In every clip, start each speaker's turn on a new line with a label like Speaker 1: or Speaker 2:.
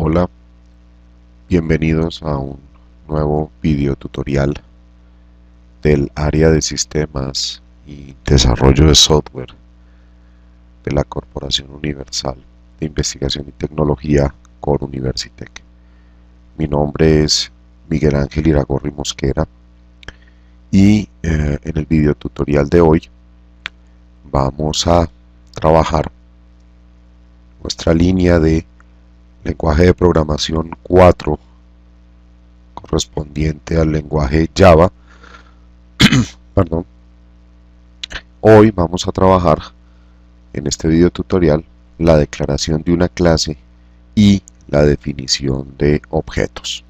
Speaker 1: Hola, bienvenidos a un nuevo video tutorial del área de sistemas y desarrollo de software de la Corporación Universal de Investigación y Tecnología Core Universitec. Mi nombre es Miguel Ángel Iragorri Mosquera y en el video tutorial de hoy vamos a trabajar nuestra línea de lenguaje de programación 4 correspondiente al lenguaje Java. Perdón. Hoy vamos a trabajar en este video tutorial la declaración de una clase y la definición de objetos.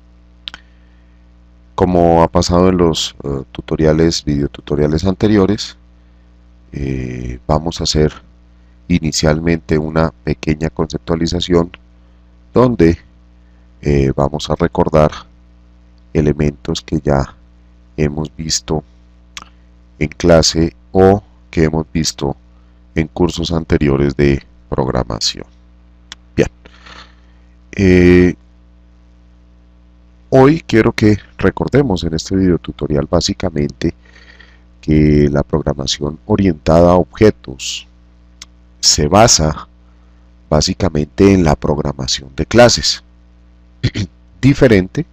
Speaker 1: Como ha pasado en los videotutoriales anteriores, vamos a hacer inicialmente una pequeña conceptualización donde vamos a recordar elementos que ya hemos visto en clase o que hemos visto en cursos anteriores de programación. Bien, hoy quiero que recordemos en este video tutorial básicamente que la programación orientada a objetos se basa básicamente en la programación de clases, diferente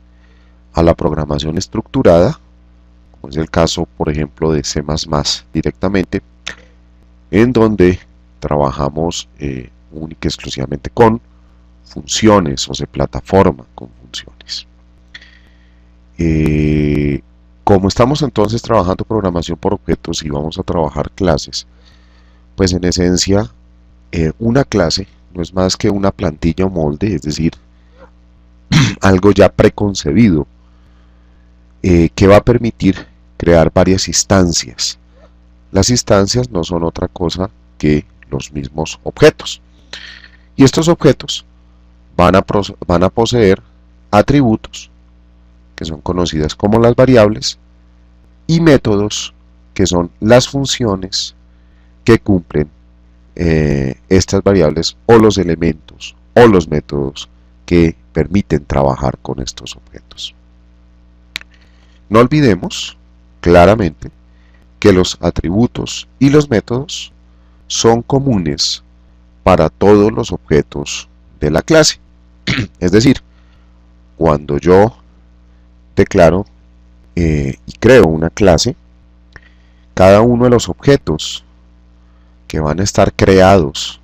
Speaker 1: a la programación estructurada, como es el caso, por ejemplo, de C++ directamente, en donde trabajamos única y exclusivamente con funciones, o sea, plataforma con funciones. Como estamos entonces trabajando programación por objetos y vamos a trabajar clases, pues en esencia una clase no es más que una plantilla o molde, es decir, algo ya preconcebido que va a permitir crear varias instancias. Las instancias no son otra cosa que los mismos objetos. Y estos objetos van a poseer atributos, que son conocidas como las variables, y métodos, que son las funciones que cumplen estas variables o los elementos o los métodos que permiten trabajar con estos objetos. No olvidemos claramente que los atributos y los métodos son comunes para todos los objetos de la clase. Es decir, cuando yo declaro y creo una clase, cada uno de los objetos que van a estar creados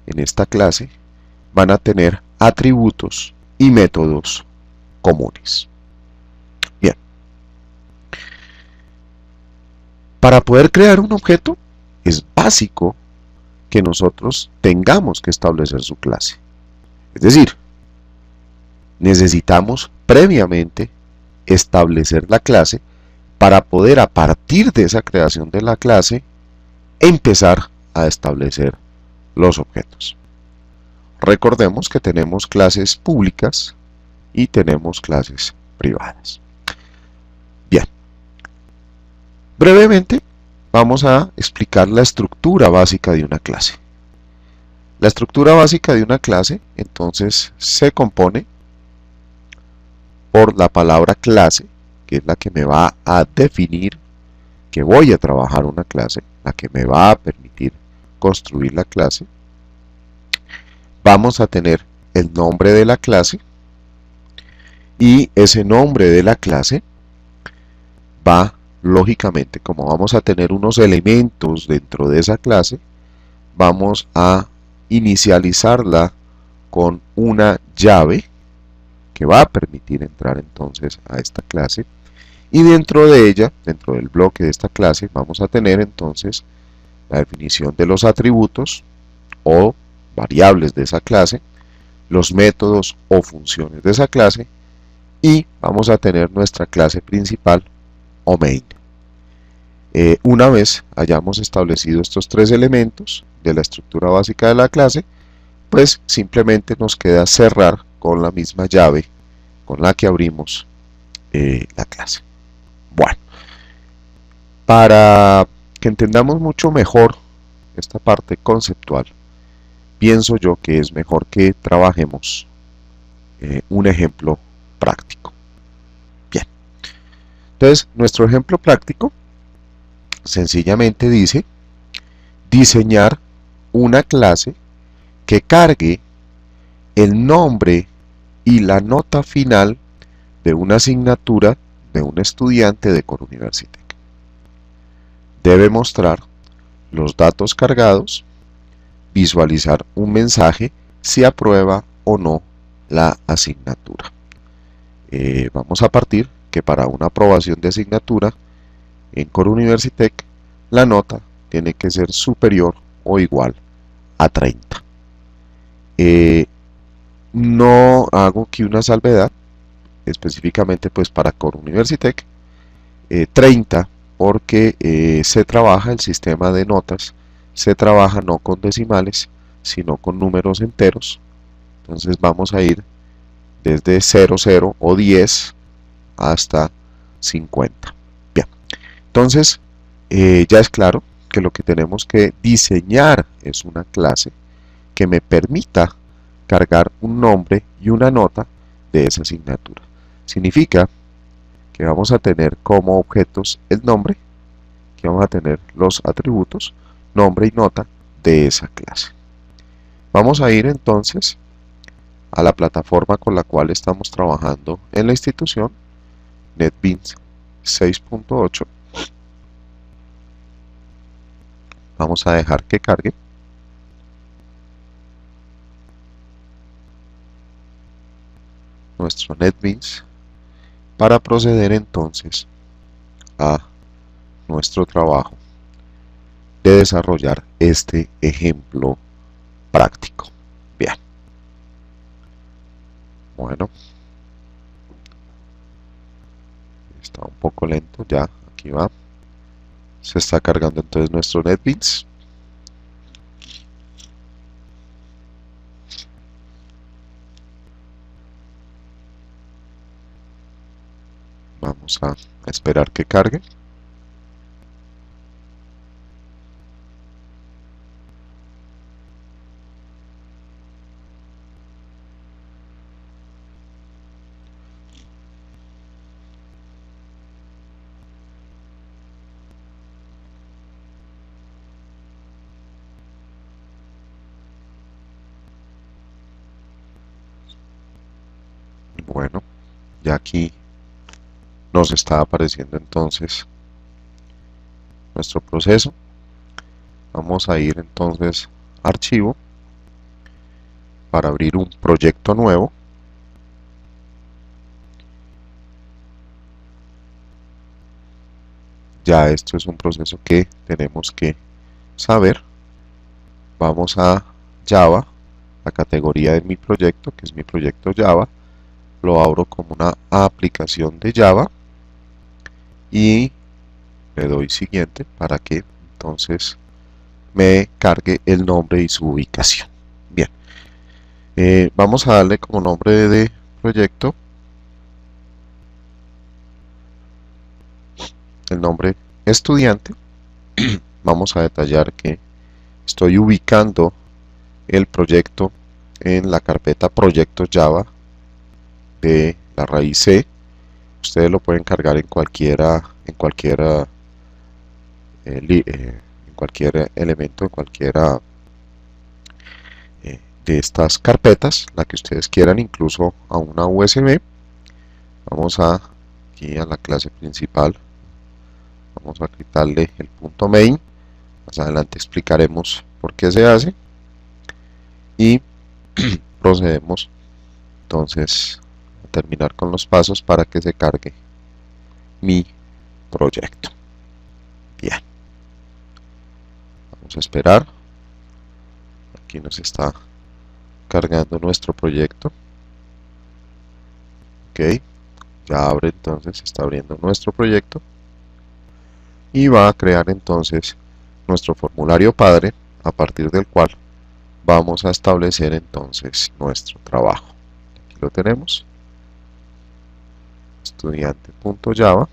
Speaker 1: en esta clase van a tener atributos y métodos comunes. Bien. Para poder crear un objeto es básico que nosotros tengamos que establecer su clase. Es decir, necesitamos previamente establecer la clase para poder, a partir de esa creación de la clase, empezar a establecer los objetos. Recordemos que tenemos clases públicas y tenemos clases privadas. Bien, brevemente vamos a explicar la estructura básica de una clase. La estructura básica de una clase entonces se compone por la palabra clase, que es la que me va a definir que voy a trabajar una clase, la que me va a permitir construir la clase. Vamos a tener el nombre de la clase y ese nombre de la clase va, lógicamente, como vamos a tener unos elementos dentro de esa clase, vamos a inicializarla con una llave que va a permitir entrar entonces a esta clase, y dentro de ella, dentro del bloque de esta clase, vamos a tener entonces la definición de los atributos o variables de esa clase, los métodos o funciones de esa clase, y vamos a tener nuestra clase principal o main. Una vez hayamos establecido estos tres elementos de la estructura básica de la clase, pues simplemente nos queda cerrar con la misma llave con la que abrimos la clase. Bueno, para que entendamos mucho mejor esta parte conceptual, pienso yo que es mejor que trabajemos un ejemplo práctico. Bien, entonces nuestro ejemplo práctico sencillamente dice diseñar una clase que cargue el nombre y la nota final de una asignatura de un estudiante de Core Universitec. Debe mostrar los datos cargados, visualizar un mensaje si aprueba o no la asignatura. Vamos a partir que para una aprobación de asignatura en Core Universitec la nota tiene que ser superior o igual a 30. No hago aquí una salvedad, específicamente pues para Core Universitec, 30 porque se trabaja el sistema de notas, se trabaja no con decimales, sino con números enteros. Entonces vamos a ir desde 0, 0 o 10 hasta 50. Bien, entonces ya es claro que lo que tenemos que diseñar es una clase que me permita cargar un nombre y una nota de esa asignatura. Significa que vamos a tener como objetos el nombre, que vamos a tener los atributos, nombre y nota de esa clase. Vamos a ir entonces a la plataforma con la cual estamos trabajando en la institución, NetBeans 6.8. Vamos a dejar que cargue. Nuestro NetBeans para proceder entonces a nuestro trabajo de desarrollar este ejemplo práctico. Bien. Bueno. Está un poco lento, ya, aquí va. Se está cargando entonces nuestro NetBeans. Vamos a esperar que cargue. Bueno, ya aquí nos está apareciendo entonces nuestro proceso. Vamos a ir entonces a archivo para abrir un proyecto nuevo. Ya esto es un proceso que tenemos que saber. Vamos a Java, la categoría de mi proyecto, que es mi proyecto Java. Lo abro como una aplicación de Java y le doy siguiente para que entonces me cargue el nombre y su ubicación. Bien, vamos a darle como nombre de proyecto el nombre estudiante. Vamos a detallar que estoy ubicando el proyecto en la carpeta proyectos Java de la raíz C. Ustedes lo pueden cargar en en cualquier elemento, en cualquiera de estas carpetas, la que ustedes quieran, incluso a una USB. Vamos aquí a la clase principal, vamos a quitarle el punto main. Más adelante explicaremos por qué se hace y procedemos entonces a terminar con los pasos para que se cargue mi proyecto. Bien, vamos a esperar. Aquí nos está cargando nuestro proyecto. Ok, ya abre, entonces está abriendo nuestro proyecto y va a crear entonces nuestro formulario padre, a partir del cual vamos a establecer entonces nuestro trabajo. Aquí lo tenemos, estudiante.java.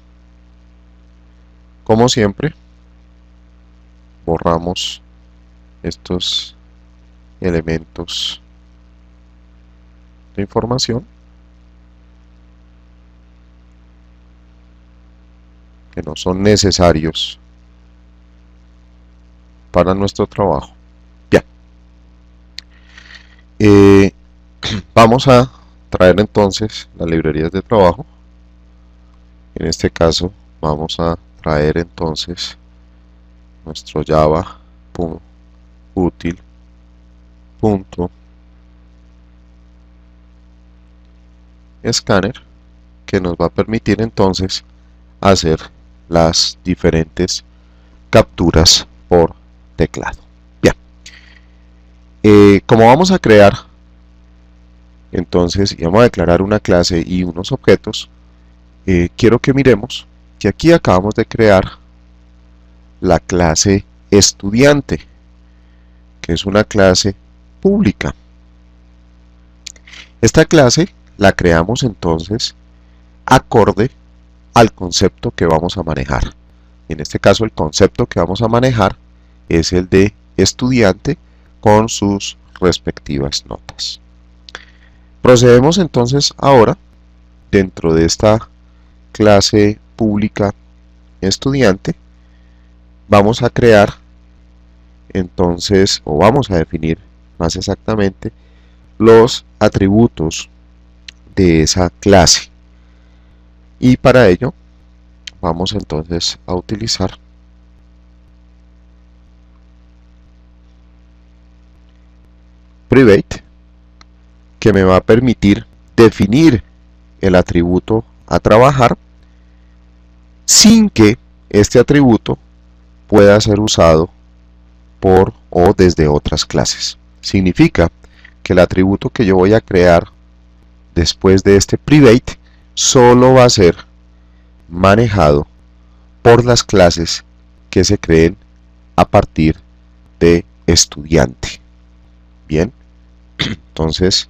Speaker 1: Como siempre, borramos estos elementos cierta información que no son necesarios para nuestro trabajo. Bien. Vamos a traer entonces las librerías de trabajo. En este caso vamos a traer entonces nuestro java.util.scanner, que nos va a permitir entonces hacer las diferentes capturas por teclado. Bien, como vamos a crear entonces y vamos a declarar una clase y unos objetos, quiero que miremos que aquí acabamos de crear la clase estudiante, que es una clase pública. Esta clase la creamos entonces acorde al concepto que vamos a manejar. En este caso el concepto que vamos a manejar es el de estudiante con sus respectivas notas. Procedemos entonces ahora dentro de esta clase pública estudiante. Vamos a crear entonces, o vamos a definir más exactamente, los atributos de esa clase. Y para ello vamos entonces a utilizar private, que me va a permitir definir el atributo a trabajar sin que este atributo pueda ser usado por o desde otras clases. Significa que el atributo que yo voy a crear después de este private solo va a ser manejado por las clases que se creen a partir de estudiante. Bien, entonces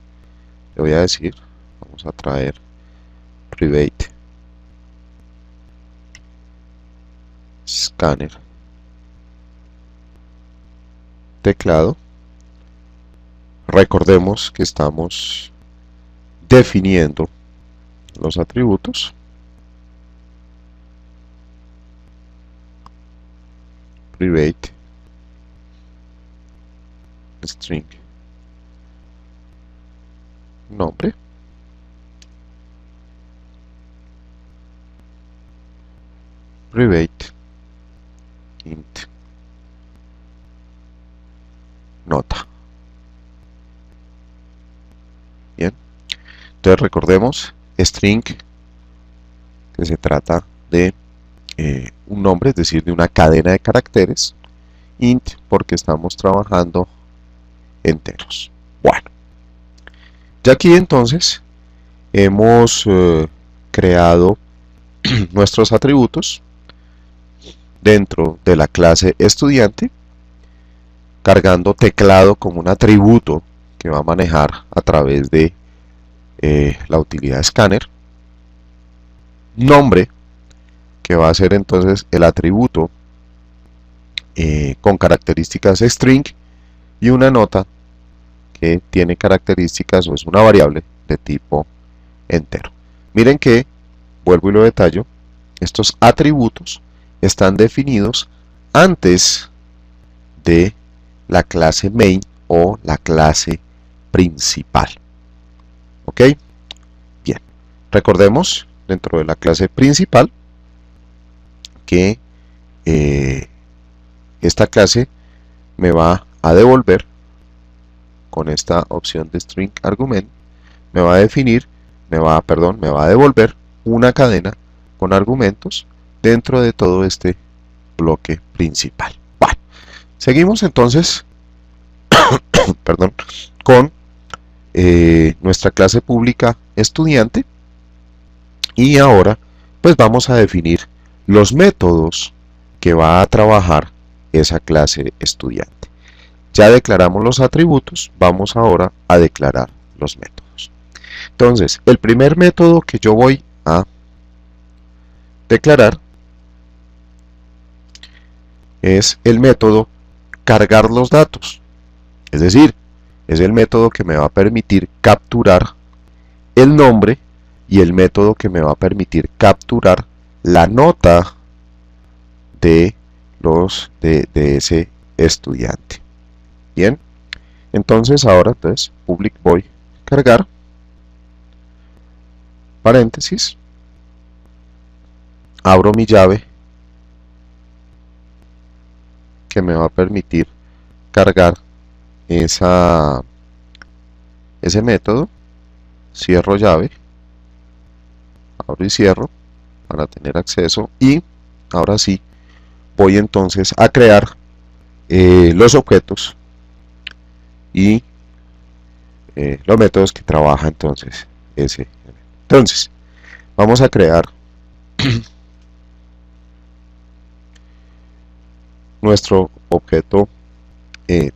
Speaker 1: le voy a decir, vamos a traer private scanner teclado. Recordemos que estamos definiendo los atributos. Private string nombre, private int nota. Bien, entonces recordemos string, que se trata de un nombre, es decir, de una cadena de caracteres, int porque estamos trabajando enteros. Bueno, ya aquí entonces hemos creado nuestros atributos dentro de la clase estudiante, cargando teclado como un atributo que va a manejar a través de la utilidad scanner, nombre, que va a ser entonces el atributo con características string, y una nota que tiene características o es una variable de tipo entero. Miren que, vuelvo y lo detallo, estos atributos están definidos antes de la clase main o la clase principal. ¿Ok? Bien, recordemos dentro de la clase principal que esta clase me va a devolver, con esta opción de string argument, me va a devolver una cadena con argumentos dentro de todo este bloque principal. Bueno, seguimos entonces perdón, con nuestra clase pública estudiante, y ahora pues vamos a definir los métodos que va a trabajar esa clase estudiante. Ya declaramos los atributos, vamos ahora a declarar los métodos. Entonces, el primer método que yo voy a declarar es el método cargar los datos. Es decir, es el método que me va a permitir capturar el nombre y el método que me va a permitir capturar la nota de ese estudiante. Bien, entonces ahora public void cargar, paréntesis, abro mi llave que me va a permitir cargar ese método, cierro llave, abro y cierro para tener acceso, y ahora sí voy entonces a crear los objetos y los métodos que trabaja entonces ese. Entonces vamos a crear nuestro objeto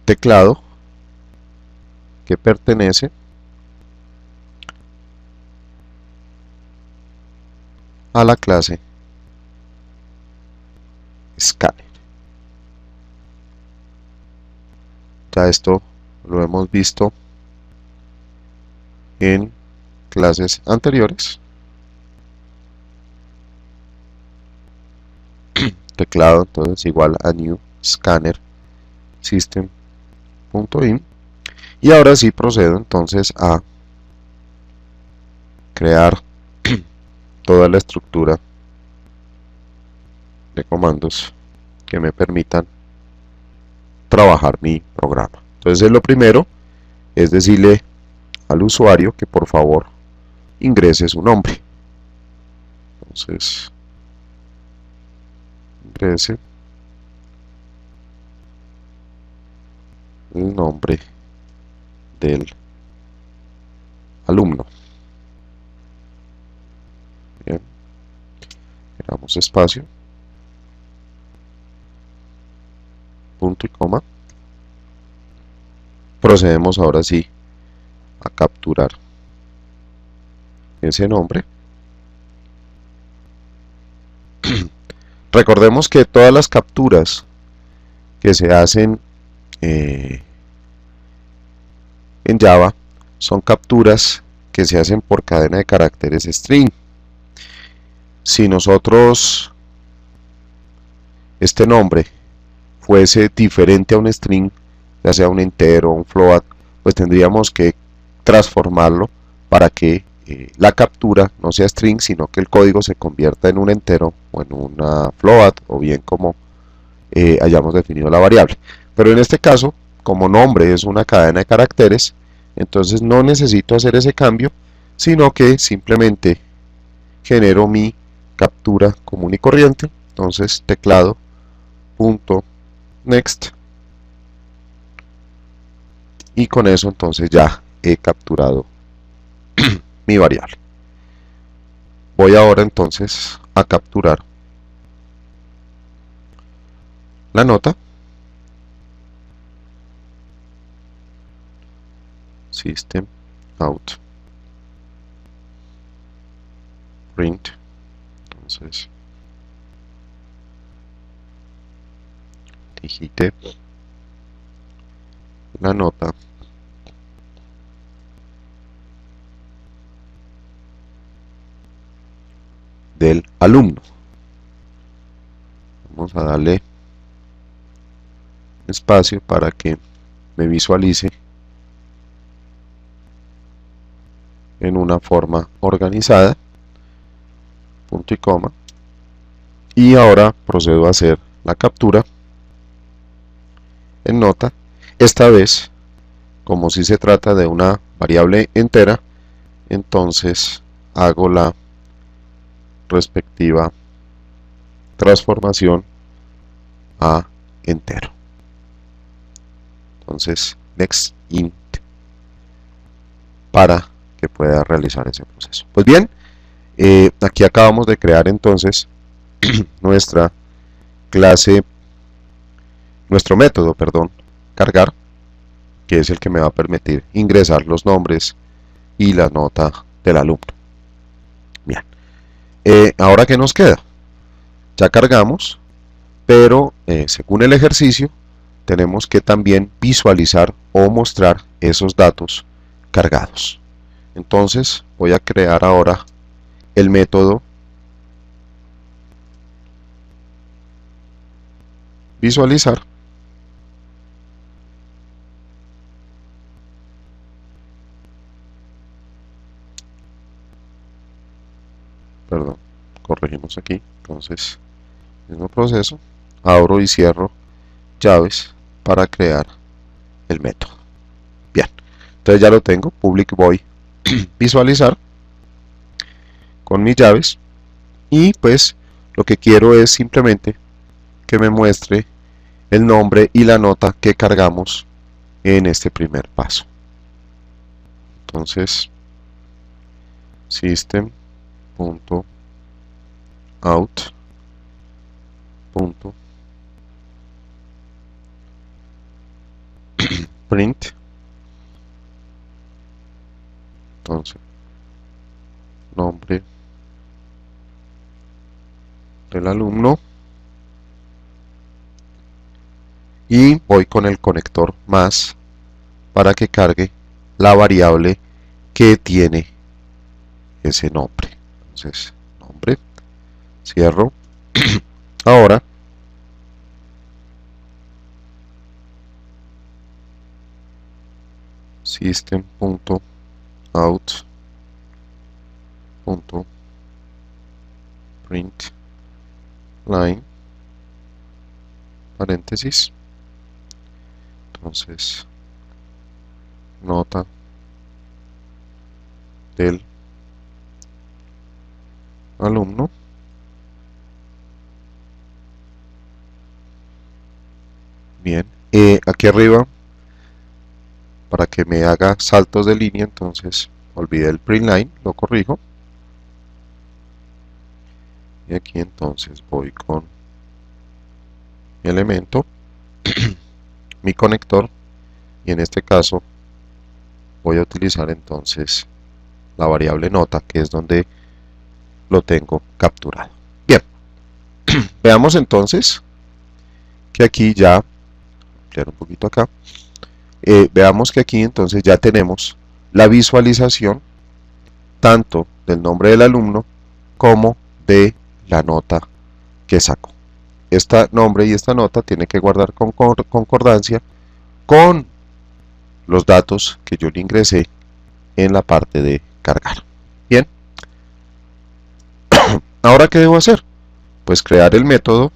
Speaker 1: teclado, que pertenece a la clase Scanner. Ya esto lo hemos visto en clases anteriores. Teclado entonces igual a new scanner system.in, y ahora sí procedo entonces a crear toda la estructura de comandos que me permitan trabajar mi programa. Entonces lo primero es decirle al usuario que por favor ingrese su nombre. Entonces ingrese el nombre del alumno. Bien, damos espacio, punto y coma. Procedemos ahora sí a capturar ese nombre. Recordemos que todas las capturas que se hacen en Java son capturas que se hacen por cadena de caracteres string. Si nosotros este nombre fuese diferente a un string, ya sea un entero o un float, pues tendríamos que transformarlo para que la captura no sea string, sino que el código se convierta en un entero o en una float, o bien como hayamos definido la variable. Pero en este caso, como nombre es una cadena de caracteres, entonces no necesito hacer ese cambio, sino que simplemente genero mi captura común y corriente. Entonces teclado punto next, y con eso entonces ya he capturado mi variable. Voy ahora entonces a capturar la nota. System out print. Entonces digite la nota del alumno. Vamos a darle espacio para que me visualice en una forma organizada, punto y coma, y ahora procedo a hacer la captura en nota. Esta vez, como si se trata de una variable entera, entonces hago la respectiva transformación a entero. Entonces next int para que pueda realizar ese proceso. Pues bien, aquí acabamos de crear entonces nuestra clase, nuestro método, perdón, cargar, que es el que me va a permitir ingresar los nombres y la nota del alumno. Bien, ahora ¿qué nos queda? Ya cargamos, pero según el ejercicio tenemos que también visualizar o mostrar esos datos cargados. Entonces voy a crear ahora el método visualizar, perdón, corregimos aquí. Entonces, mismo proceso, abro y cierro llaves para crear el método. Bien, entonces ya lo tengo, public void visualizar con mis llaves, y pues lo que quiero es simplemente que me muestre el nombre y la nota que cargamos en este primer paso. Entonces, system.out.print, entonces nombre del alumno, y voy con el conector más para que cargue la variable que tiene ese nombre. Entonces, nombre, cierro. Ahora system.out.print line paréntesis, entonces nota del alumno, bien, aquí arriba, para que me haga saltos de línea, entonces olvidé el print line, lo corrijo, y aquí entonces voy con mi elemento, mi conector, y en este caso voy a utilizar entonces la variable nota, que es donde lo tengo capturado. Bien, veamos entonces que aquí ya, ampliar un poquito acá, veamos que aquí entonces ya tenemos la visualización tanto del nombre del alumno como de la nota que sacó. Este nombre y esta nota tiene que guardar concordancia con los datos que yo le ingresé en la parte de cargar. Bien, ahora ¿qué debo hacer? Pues crear el método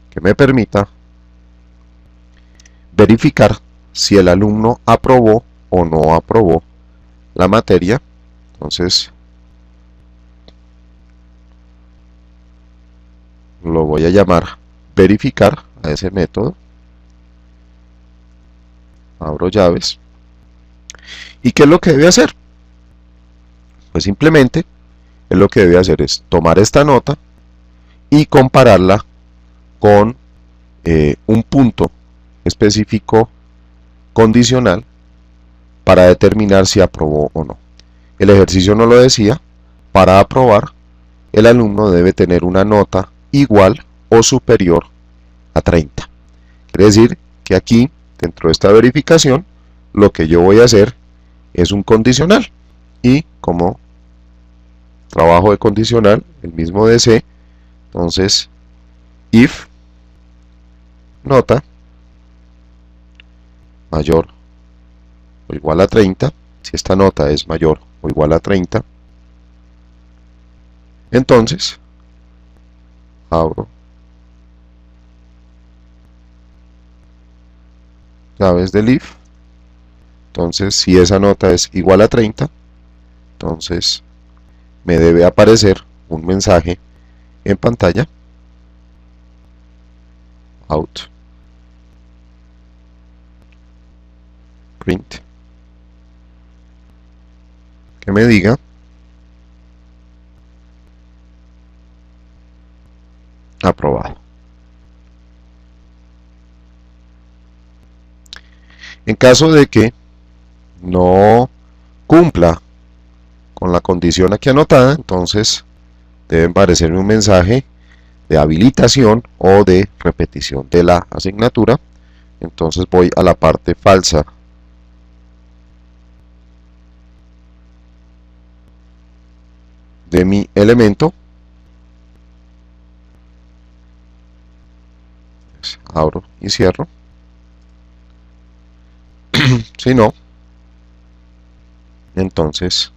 Speaker 1: que me permita verificar si el alumno aprobó o no aprobó la materia. Entonces lo voy a llamar verificar a ese método, abro llaves, y ¿qué es lo que debe hacer? Pues simplemente lo que debe hacer es tomar esta nota y compararla con un punto específico condicional para determinar si aprobó o no. El ejercicio no lo decía, para aprobar el alumno debe tener una nota igual o superior a 30. Quiere decir que aquí, dentro de esta verificación, lo que yo voy a hacer es un condicional, y como trabajo de condicional, el mismo de C, entonces if nota mayor o igual a 30, si esta nota es mayor o igual a 30, entonces abro llaves del if, entonces si esa nota es igual a 30, entonces me debe aparecer un mensaje en pantalla, out print, que me diga aprobado. En caso de que no cumpla con la condición aquí anotada, entonces debe aparecerme un mensaje de habilitación o de repetición de la asignatura. Entonces voy a la parte falsa de mi elemento. Pues abro y cierro. Si no, entonces,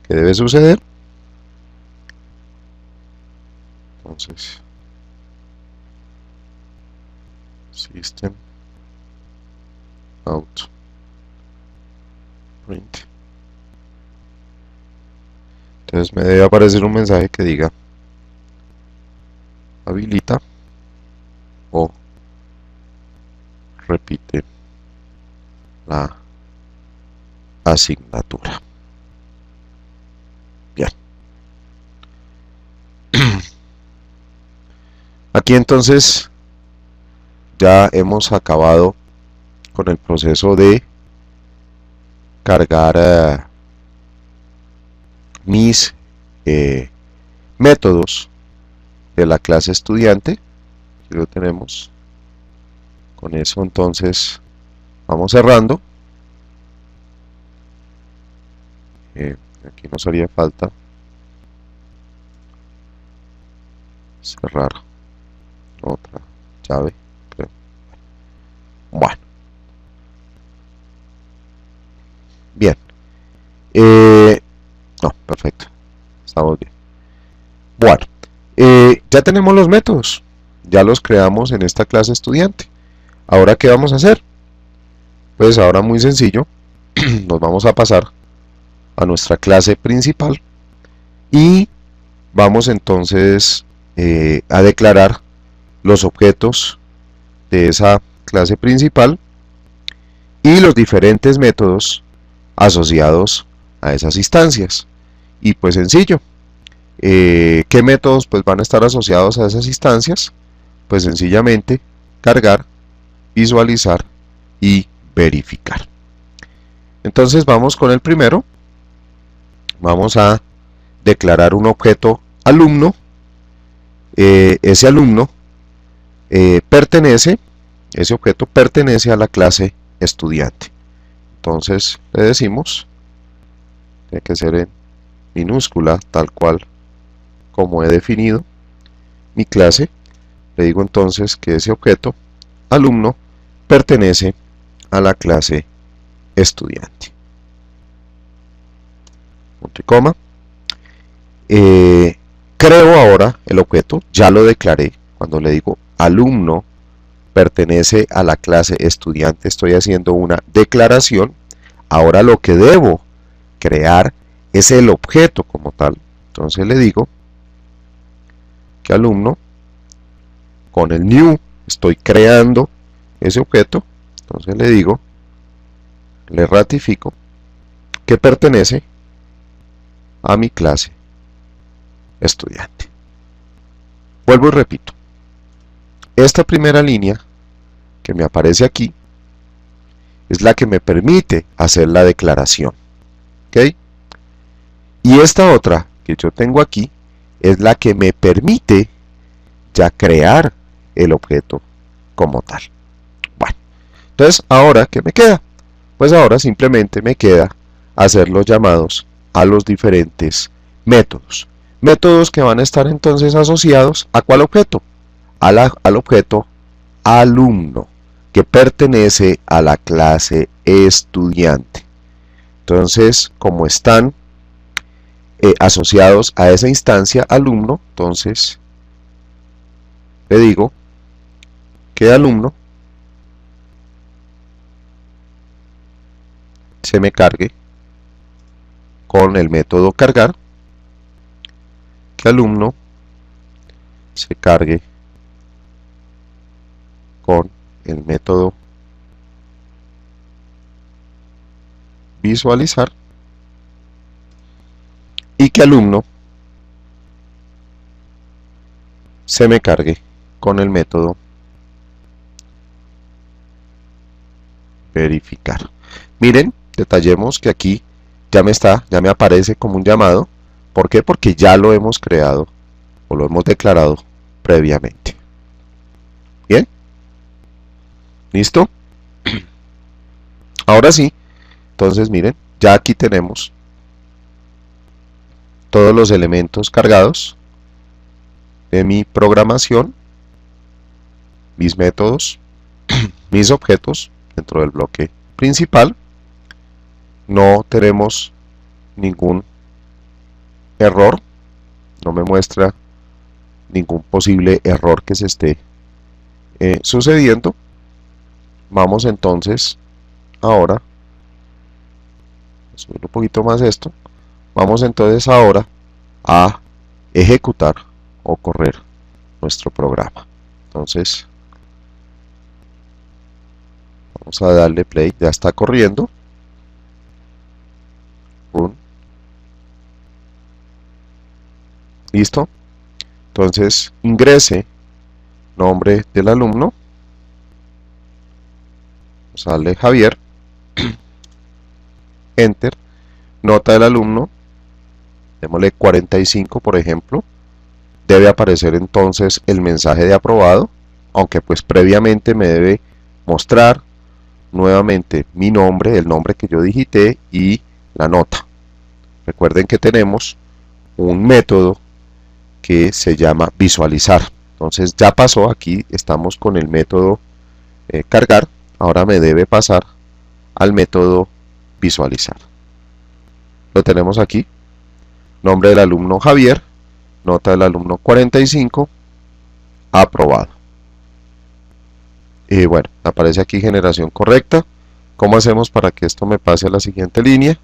Speaker 1: ¿qué debe suceder? Entonces, system out print. Entonces me debe aparecer un mensaje que diga habilita o repite la asignatura. Bien. Aquí entonces ya hemos acabado con el proceso de cargar mis métodos de la clase estudiante. Aquí lo tenemos. Con eso entonces vamos cerrando. Aquí nos haría falta cerrar otra llave, creo. Bueno, bien. No, perfecto. Estamos bien. Bueno, ya tenemos los métodos. Ya los creamos en esta clase estudiante. Ahora, ¿qué vamos a hacer? Pues ahora muy sencillo. Nos vamos a pasar a nuestra clase principal y vamos entonces a declarar los objetos de esa clase principal y los diferentes métodos asociados a esas instancias. Y pues sencillo, ¿qué métodos pues van a estar asociados a esas instancias? Pues sencillamente cargar, visualizar y verificar. Entonces vamos con el primero. Vamos a declarar un objeto alumno. Ese alumno ese objeto pertenece a la clase estudiante. Entonces le decimos, tiene que ser en minúscula, tal cual como he definido mi clase. Le digo entonces que ese objeto alumno pertenece a la clase estudiante. Punto y coma. Creo ahora el objeto, ya lo declaré. Cuando le digo alumno pertenece a la clase estudiante, estoy haciendo una declaración. Ahora lo que debo crear es el objeto como tal. Entonces le digo que alumno, con el new, estoy creando ese objeto. Entonces le digo, le ratifico que pertenece a mi clase estudiante. Vuelvo y repito. Esta primera línea que me aparece aquí es la que me permite hacer la declaración. ¿Ok? Y esta otra que yo tengo aquí es la que me permite ya crear el objeto como tal. Bueno, entonces ahora ¿qué me queda? Pues ahora simplemente me queda hacer los llamados a los diferentes métodos. Métodos que van a estar entonces asociados ¿a cuál objeto? Al objeto alumno, que pertenece a la clase estudiante. Entonces, como están asociados a esa instancia alumno, entonces le digo que alumno se me cargue con el método cargar, que alumno se cargue con el método visualizar y que alumno se me cargue con el método verificar. Miren, detallemos que aquí ya me aparece como un llamado. ¿Por qué? Porque ya lo hemos creado o lo hemos declarado previamente. Bien, ¿listo? Ahora sí, entonces miren, ya aquí tenemos todos los elementos cargados de mi programación, mis métodos, mis objetos dentro del bloque principal. No tenemos ningún error, no me muestra ningún posible error que se esté sucediendo. Vamos entonces ahora, subir un poquito más esto, vamos entonces ahora a ejecutar o correr nuestro programa. Entonces vamos a darle play, ya está corriendo. Run. Listo. Entonces ingrese nombre del alumno, vamos a darle Javier, enter, nota del alumno, démosle 45 por ejemplo. Debe aparecer entonces el mensaje de aprobado, aunque pues previamente me debe mostrar nuevamente mi nombre, el nombre que yo digité y la nota. Recuerden que tenemos un método que se llama visualizar. Entonces ya pasó, aquí estamos con el método cargar, ahora me debe pasar al método visualizar. Lo tenemos aquí, nombre del alumno Javier, nota del alumno 45, aprobado. Y bueno, aparece aquí generación correcta. ¿Cómo hacemos para que esto me pase a la siguiente línea?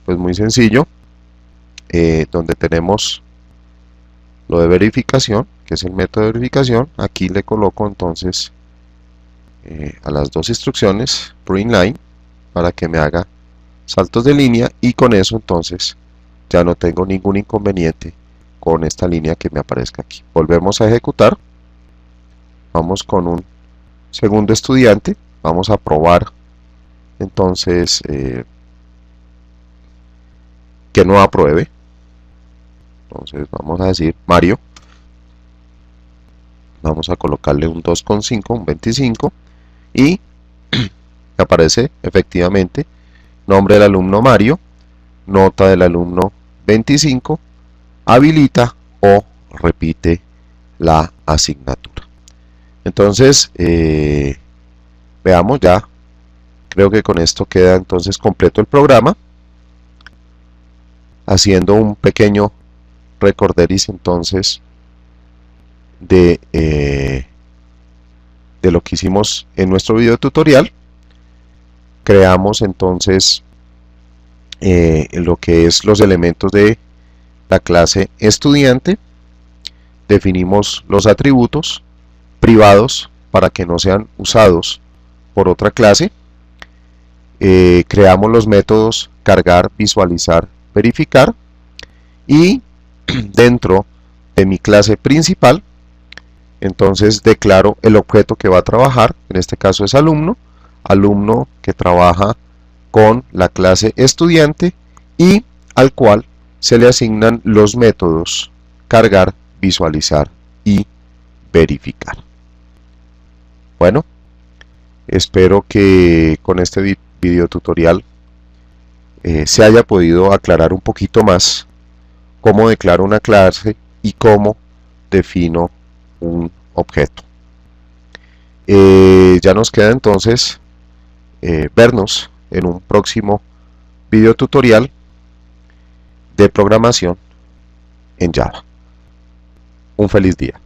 Speaker 1: Pues muy sencillo, donde tenemos lo de verificación, que es el método de verificación, aquí le coloco entonces a las dos instrucciones print line para que me haga saltos de línea, y con eso entonces ya no tengo ningún inconveniente con esta línea que me aparezca aquí. Volvemos a ejecutar, vamos con un segundo estudiante, vamos a probar entonces que no apruebe. Entonces vamos a decir Mario, vamos a colocarle un 2,5, un 25, y aparece efectivamente nombre del alumno Mario, nota del alumno 25, habilita o repite la asignatura. Entonces veamos, ya creo que con esto queda entonces completo el programa, haciendo un pequeño recorderis entonces de lo que hicimos en nuestro video tutorial. Creamos entonces lo que es los elementos de la clase estudiante, definimos los atributos privados para que no sean usados por otra clase, creamos los métodos cargar, visualizar, verificar, y dentro de mi clase principal entonces declaro el objeto que va a trabajar, en este caso es alumno que trabaja con la clase estudiante y al cual se le asignan los métodos cargar, visualizar y verificar. Bueno, espero que con este video tutorial se haya podido aclarar un poquito más cómo declaro una clase y cómo defino un objeto. Ya nos queda entonces vernos en un próximo video tutorial de programación en Java. Un feliz día.